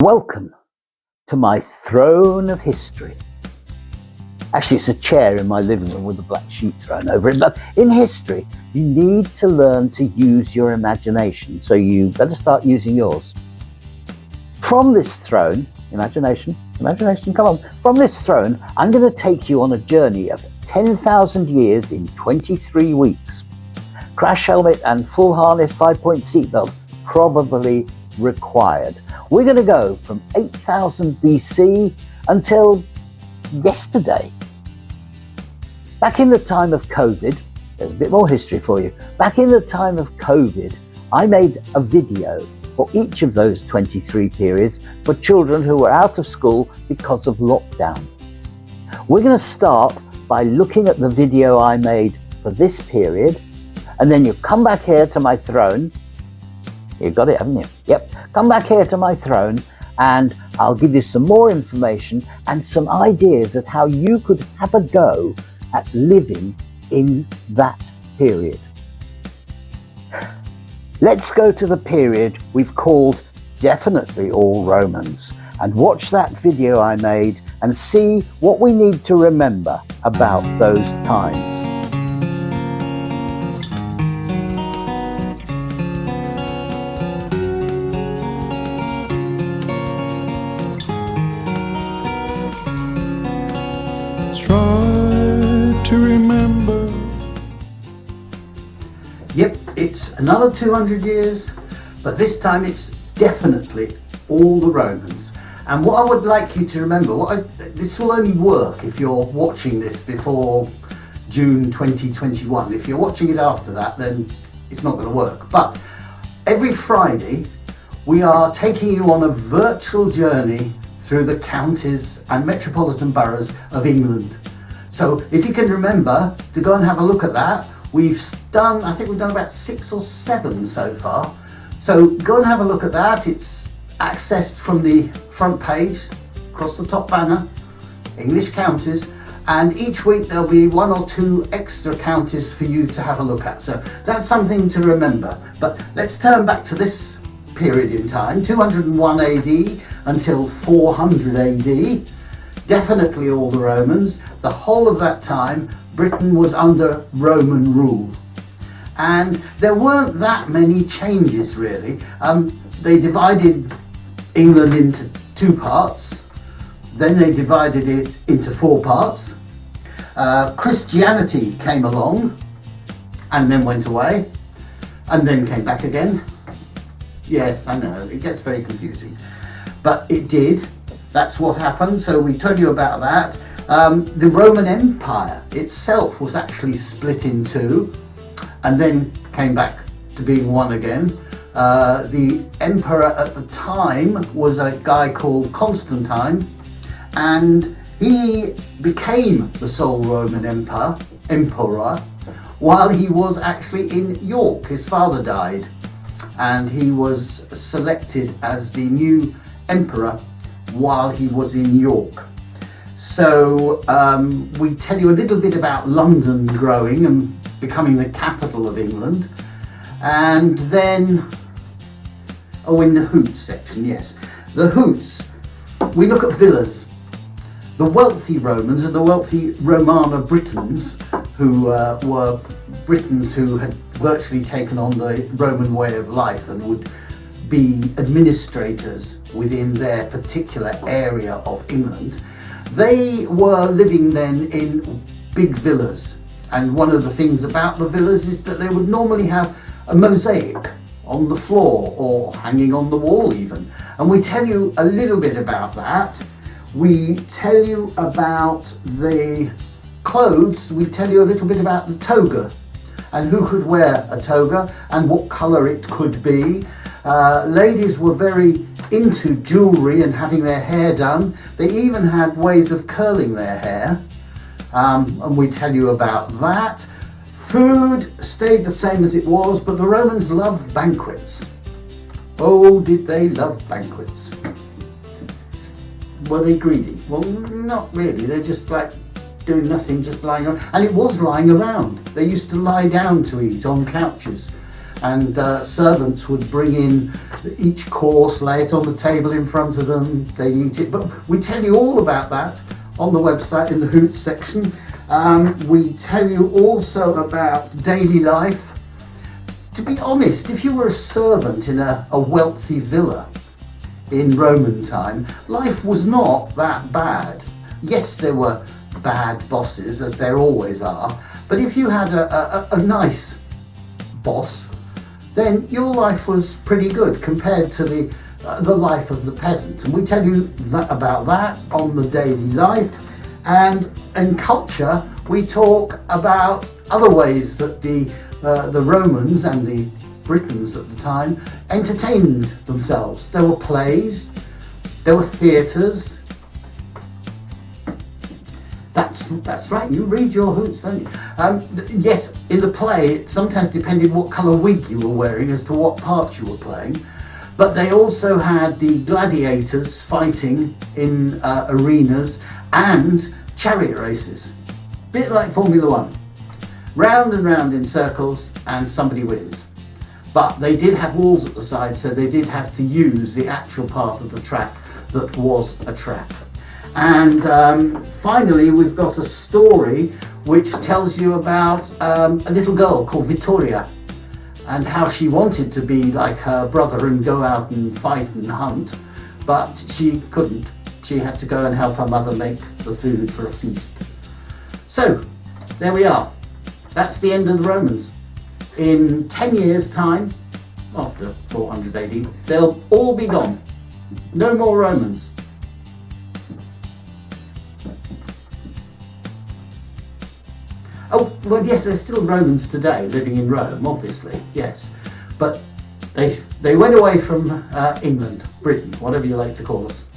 Welcome to my throne of history. Actually, it's a chair in my living room with a black sheet thrown over it. But in history, you need to learn to use your imagination. So you better start using yours. From this throne, imagination, come on. From this throne, I'm going to take you on a journey of 10,000 years in 23 weeks. Crash helmet and full harness 5-point seatbelt probably required. We're going to go from 8000 BC until yesterday. Back in the time of COVID, there's a bit more history for you. Back in the time of COVID, I made a video for each of those 23 periods for children who were out of school because of lockdown. We're going to start by looking at the video I made for this period, and then you come back here to my throne. You've got it, haven't you? Yep. Come back here to my throne and I'll give you some more information and some ideas of how you could have a go at living in that period. Let's go to the period we've called Definitely All Romans and watch that video I made and see what we need to remember about those times. Yep, it's another 200 years, but this time it's definitely all the Romans. And what I would like you to remember, this will only work if you're watching this before June 2021. If you're watching it after that, then it's not going to work. But every Friday, we are taking you on a virtual journey through the counties and metropolitan boroughs of England. So if you can remember to go and have a look at that, I think we've done about 6 or 7 so far. So go and have a look at that. It's accessed from the front page, across the top banner, English counties. And each week there'll be 1 or 2 extra counties for you to have a look at. So that's something to remember. But let's turn back to this period in time, 201 AD until 400 AD. Definitely all the Romans. The whole of that time, Britain was under Roman rule. And there weren't that many changes really. They divided England into 2 parts. Then they divided it into 4 parts. Christianity came along and then went away and then came back again. Yes, I know, it gets very confusing. But it did. That's what happened, so we told you about that. The Roman Empire itself was actually split in 2 and then came back to being 1 again. The emperor at the time was a guy called Constantine, and he became the sole Roman emperor while he was actually in York. His father died and he was selected as the new emperor while he was in York. So we tell you a little bit about London growing and becoming the capital of England. And then, in the Hoots section, yes. The Hoots, we look at villas. The wealthy Romans and the wealthy Romana Britons, who were Britons who had virtually taken on the Roman way of life and would be administrators within their particular area of England. They were living then in big villas, and one of the things about the villas is that they would normally have a mosaic on the floor or hanging on the wall even, and we tell you a little bit about that. We tell you about the clothes, we tell you a little bit about the toga and who could wear a toga and what colour it could be. Ladies were very into jewellery and having their hair done. They even had ways of curling their hair, and we tell you about that. Food stayed the same as it was, but the Romans loved banquets. Oh, did they love banquets. Were they greedy? Well, not really. They're just like doing nothing, just lying around. And it was lying around. They used to lie down to eat on couches. and servants would bring in each course, lay it on the table in front of them, they'd eat it. But we tell you all about that on the website in the Hoots section. We tell you also about daily life. To be honest, if you were a servant in a wealthy villa in Roman time, life was not that bad. Yes, there were bad bosses, as there always are, but if you had a nice boss, then your life was pretty good compared to the life of the peasant. And we tell you about that on the daily life. And in culture, we talk about other ways that the Romans and the Britons at the time entertained themselves. There were plays, there were theatres. That's right, you read your Hoots, don't you? Yes, in the play, it sometimes depended what colour wig you were wearing as to what part you were playing. But they also had the gladiators fighting in arenas and chariot races. Bit like Formula One. Round and round in circles and somebody wins. But they did have walls at the side, so they did have to use the actual part of the track that was a track. And finally, we've got a story which tells you about a little girl called Vittoria and how she wanted to be like her brother and go out and fight and hunt, but she couldn't. She had to go and help her mother make the food for a feast. So, there we are. That's the end of the Romans. In 10 years' time, after 400 AD, they'll all be gone. No more Romans. Oh, well, yes, there's still Romans today living in Rome, obviously, yes. But they went away from England, Britain, whatever you like to call us.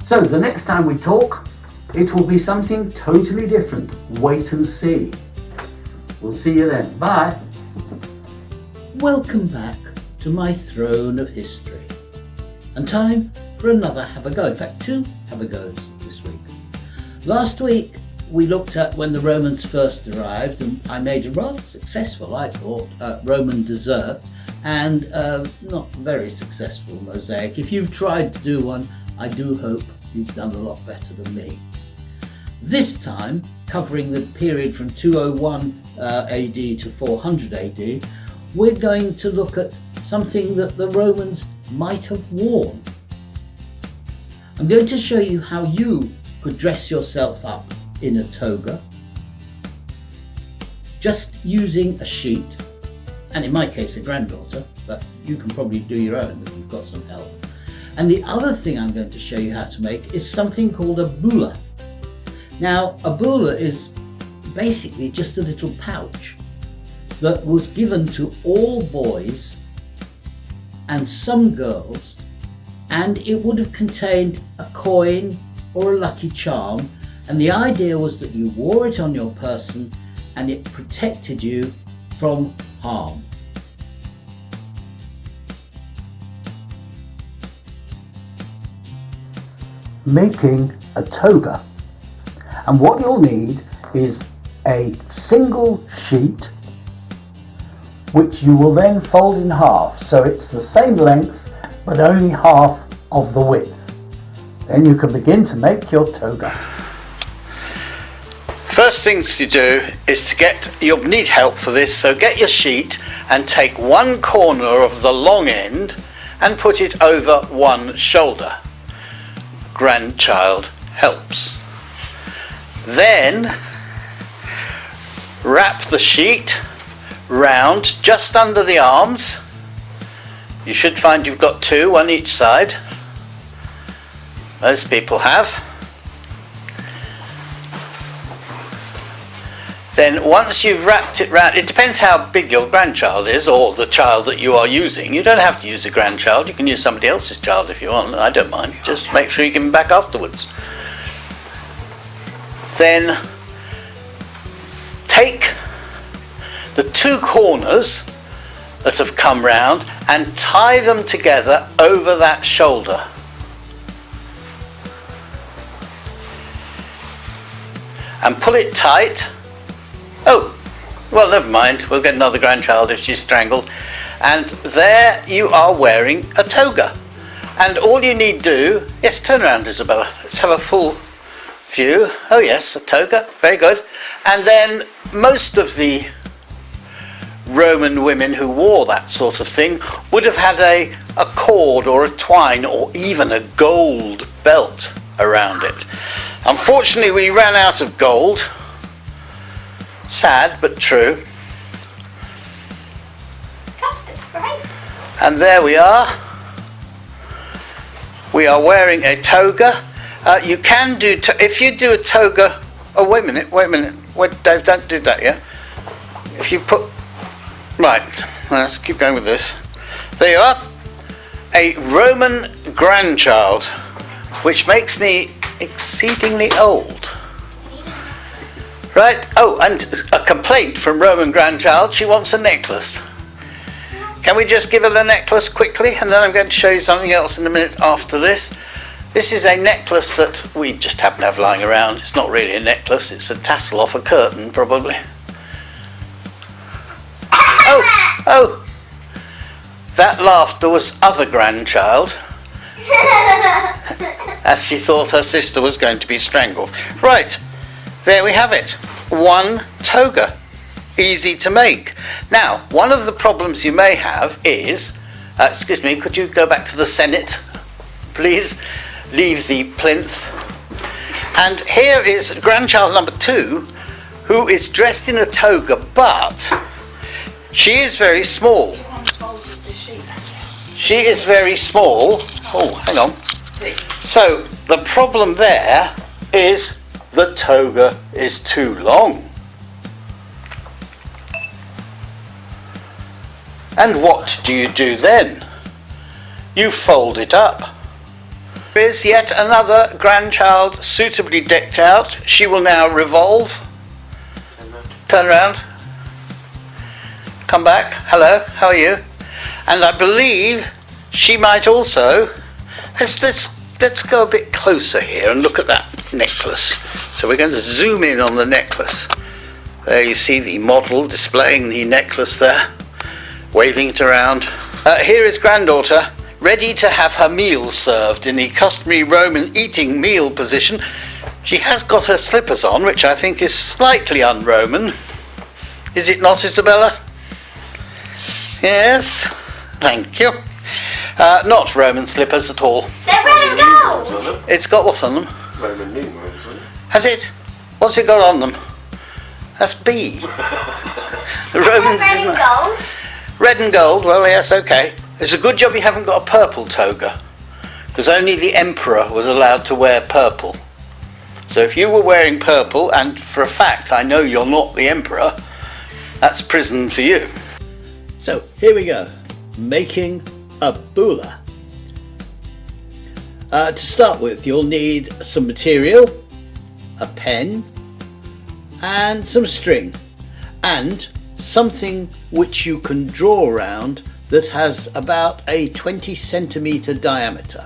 So the next time we talk, it will be something totally different. Wait and see. We'll see you then. Bye. Welcome back to my throne of history. And time for another have a go. In fact, 2 have a goes this week. Last week, we looked at when the Romans first arrived, and I made a rather successful, I thought, Roman dessert, and not very successful mosaic. If you've tried to do one, I do hope you've done a lot better than me. This time, covering the period from 201 AD to 400 AD, we're going to look at something that the Romans might have worn. I'm going to show you how you could dress yourself up in a toga, just using a sheet, and in my case a granddaughter, but you can probably do your own if you've got some help. And the other thing I'm going to show you how to make is something called a bulla. Now, a bulla is basically just a little pouch that was given to all boys and some girls, and it would have contained a coin or a lucky charm. And the idea was that you wore it on your person and it protected you from harm. Making a toga. And what you'll need is a single sheet, which you will then fold in half. So it's the same length, but only half of the width. Then you can begin to make your toga. First things to do is you'll need help for this, so get your sheet and take one corner of the long end and put it over one shoulder. Grandchild helps. Then wrap the sheet round just under the arms. You should find you've got 2, one each side. Most people have. Then once you've wrapped it round, it depends how big your grandchild is or the child that you are using. You don't have to use a grandchild, you can use somebody else's child if you want, I don't mind. Just make sure you give them back afterwards. Then take the 2 corners that have come round and tie them together over that shoulder. And pull it tight. Oh, Well, never mind. We'll get another grandchild if she's strangled. And there you are wearing a toga. And all you need do... Yes, turn around, Isabella. Let's have a full view. Oh yes, a toga. Very good. And then most of the Roman women who wore that sort of thing would have had a cord or a twine or even a gold belt around it. Unfortunately, we ran out of gold. Sad, but true. Gosh, that's great. And there we are. We are wearing a toga. You can do, if you do a toga, oh wait a minute, wait, Dave, don't do that yet. If you put, right, let's keep going with this. There you are, a Roman grandchild, which makes me exceedingly old. Right, oh, and a complaint from Roman grandchild, she wants a necklace. Can we just give her the necklace quickly, and then I'm going to show you something else in a minute after this. This is a necklace that we just happen to have lying around. It's not really a necklace, it's a tassel off a curtain probably. Oh, that laughter was other grandchild, as she thought her sister was going to be strangled. Right, there we have it, one toga. Easy to make. Now, one of the problems you may have is, excuse me, could you go back to the Senate, please? Leave the plinth. And here is grandchild number 2, who is dressed in a toga, but she is very small. She is very small. Oh, hang on. So, the problem there is the toga is too long. And what do you do then? You fold it up. There is yet another grandchild suitably decked out. She will now revolve. Turn around. Come back. Hello, how are you? And I believe she might also... Let's go a bit closer here and look at that necklace. So we're going to zoom in on the necklace. There you see the model displaying the necklace there, waving it around. Here is granddaughter, ready to have her meals served in the customary Roman eating meal position. She has got her slippers on, which I think is slightly un-Roman. Is it not, Isabella? Yes, thank you. Not Roman slippers at all. They're red and gold. It's got what on them? Roman numerals, isn't it? Has it? What's it got on them? That's B. The Romans Red didn't. and gold. Red and gold, well yes, okay. It's a good job you haven't got a purple toga, because only the emperor was allowed to wear purple. So if you were wearing purple, and for a fact I know you're not the emperor, that's prison for you. So here we go, making a bula. To start with, you'll need some material, a pen, and some string, and something which you can draw around that has about a 20 centimeter diameter.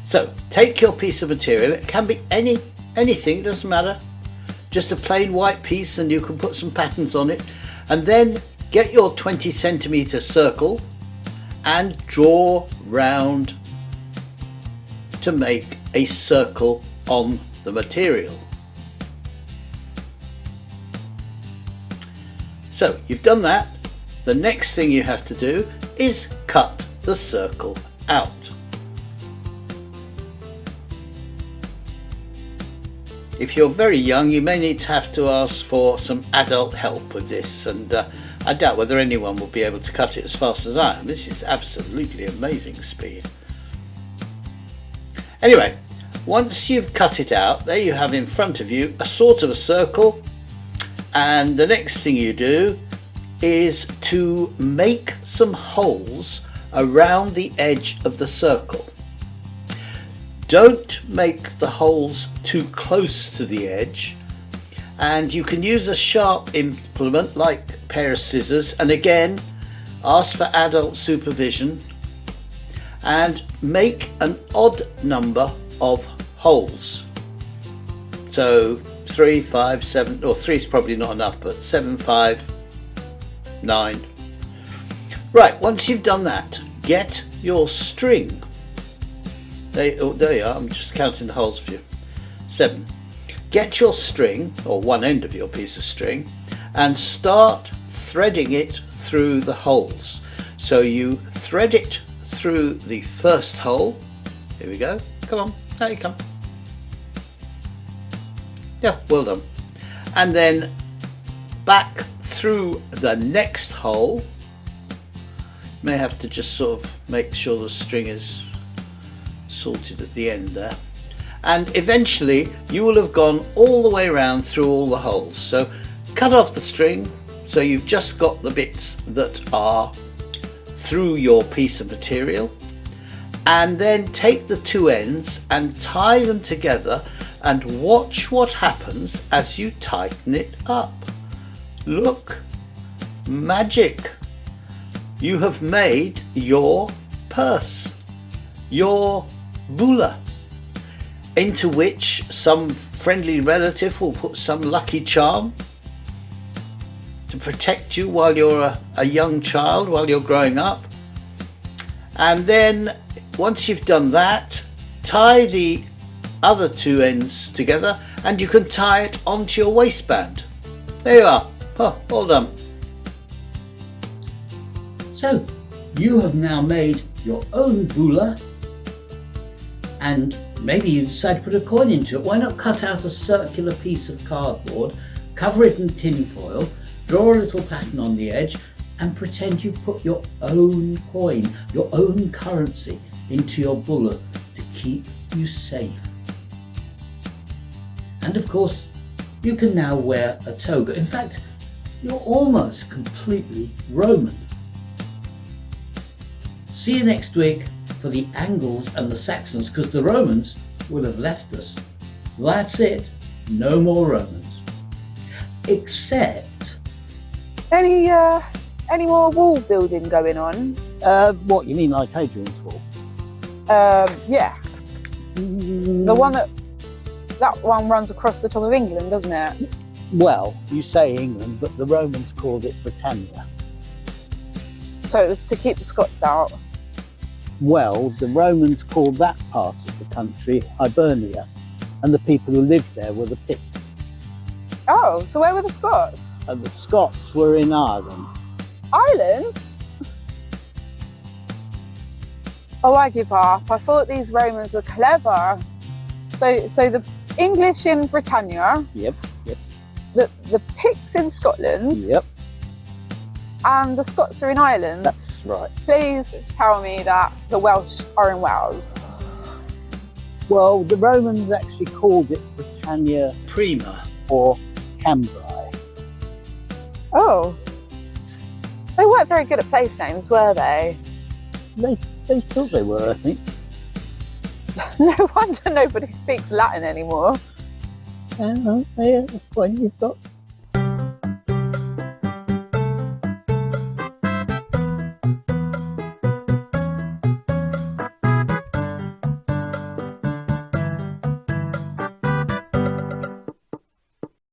So take your piece of material, it can be anything, it doesn't matter, just a plain white piece, and you can put some patterns on it, and then get your 20 centimeter circle and draw round to make a circle on the material. So you've done that. The next thing you have to do is cut the circle out. If you're very young, you may need to have to ask for some adult help with this, and I doubt whether anyone will be able to cut it as fast as I am. This is absolutely amazing speed. Anyway, once you've cut it out, there you have in front of you a sort of a circle, and the next thing you do is to make some holes around the edge of the circle. Don't make the holes too close to the edge, and you can use a sharp implement like a pair of scissors, and again ask for adult supervision, and make an odd number of holes. So 3, 5, 7, or 3 is probably not enough, but 7, 5, 9. Right, once you've done that, get your string. There you are, I'm just counting the holes for you. 7. Get your string, or one end of your piece of string, and start threading it through the holes. So you thread it through the first hole. Here we go. Come on, there you come. Yeah, well done. And then back through the next hole. May have to just sort of make sure the string is sorted at the end there. And eventually you will have gone all the way around through all the holes. So cut off the string so you've just got the bits that are through your piece of material, and then take the two ends and tie them together and watch what happens as you tighten it up. Look, magic! You have made your purse, your bula, into which some friendly relative will put some lucky charm to protect you while you're a young child, while you're growing up. And then once you've done that, tie the other two ends together and you can tie it onto your waistband. There you are. Oh, all done. So, you have now made your own bula, and maybe you decide to put a coin into it. Why not cut out a circular piece of cardboard, cover it in tin foil, draw a little pattern on the edge, and pretend you put your own coin, your own currency into your bula to keep you safe. And of course, you can now wear a toga. In fact, you're almost completely Roman. See you next week for the Angles and the Saxons, because the Romans will have left us. That's it, no more Romans. Except... Any more wall building going on? What, you mean like Hadrian's Wall? Yeah. The one that one runs across the top of England, doesn't it? Well, you say England, but the Romans called it Britannia. So it was to keep the Scots out. Well, the Romans called that part of the country Hibernia, and the people who lived there were the Picts. Oh, so where were the Scots? And the Scots were in Ireland. Ireland? Oh, I give up. I thought these Romans were clever. So the English in Britannia. Yep. The Picts in Scotland. Yep. And the Scots are in Ireland. That's right. Please tell me that the Welsh are in Wales. Well, the Romans actually called it Britannia Prima. or Cambrai. Oh. They weren't very good at place names, were they? They thought they were, I think. No wonder nobody speaks Latin anymore. Yeah, that's fine, you've got